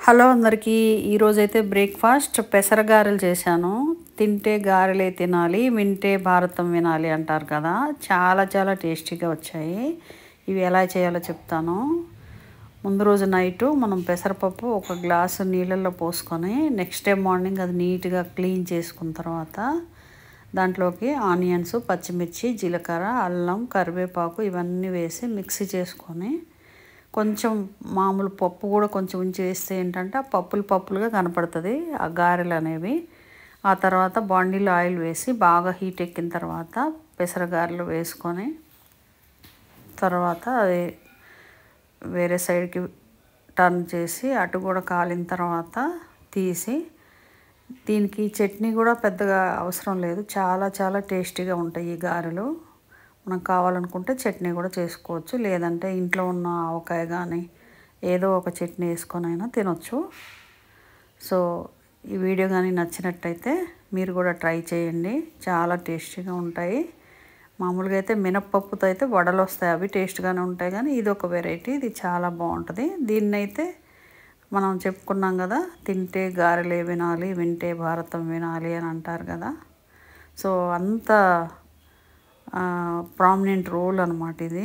Hello అందరికీ ఈరోజైతే breakfast పెసర గారెలు చేశాను. తింటే గారెలే తినాలి, వింటే భారతం వినాలి అంటారు కదా. చాలా చాలా టేస్టీగా వచ్చాయి. ఇవి ఎలా చేయాలో చెప్తాను. ముందు రోజు నైటు మనం పెసరపప్పు ఒక గ్లాసు నీళ్ళల్లో పోసుకొని నెక్స్ట్ డే మార్నింగ్ అది నీట్గా క్లీన్ చేసుకున్న తర్వాత దాంట్లోకి ఆనియన్స్, పచ్చిమిర్చి, జీలకర్ర, అల్లం, కరివేపాకు ఇవన్నీ వేసి మిక్సీ చేసుకొని కొంచెం మామూలు పప్పు కూడా కొంచెం ఉంచి వేస్తే ఏంటంటే ఆ పప్పులు పప్పులుగా కనపడుతుంది ఆ గారెలు అనేవి. ఆ తర్వాత బాండీలో ఆయిల్ వేసి బాగా హీట్ ఎక్కిన తర్వాత పెసర గారెలు వేసుకొని తర్వాత అది వేరే సైడ్కి టర్న్ చేసి అటు కూడా కాలిన తర్వాత తీసి దీనికి చట్నీ కూడా పెద్దగా అవసరం లేదు. చాలా చాలా టేస్టీగా ఉంటాయి ఈ గారెలు. మనం కావాలనుకుంటే చట్నీ కూడా చేసుకోవచ్చు, లేదంటే ఇంట్లో ఉన్న ఆవకాయ కానీ ఏదో ఒక చట్నీ వేసుకొని అయినా తినొచ్చు. సో ఈ వీడియో కానీ నచ్చినట్టయితే మీరు కూడా ట్రై చేయండి, చాలా టేస్టీగా ఉంటాయి. మామూలుగా అయితే మినప్పప్పుతో అయితే వడలు వస్తాయి, అవి టేస్ట్గానే ఉంటాయి, కానీ ఇది ఒక వెరైటీ, ఇది చాలా బాగుంటుంది. దీన్నైతే మనం చెప్పుకున్నాం కదా, తింటే గారెలే వినాలి, వింటే భారతం వినాలి అని అంటారు కదా. సో అంత ప్రామినెంట్ రోల్ అన్నమాట ఇది.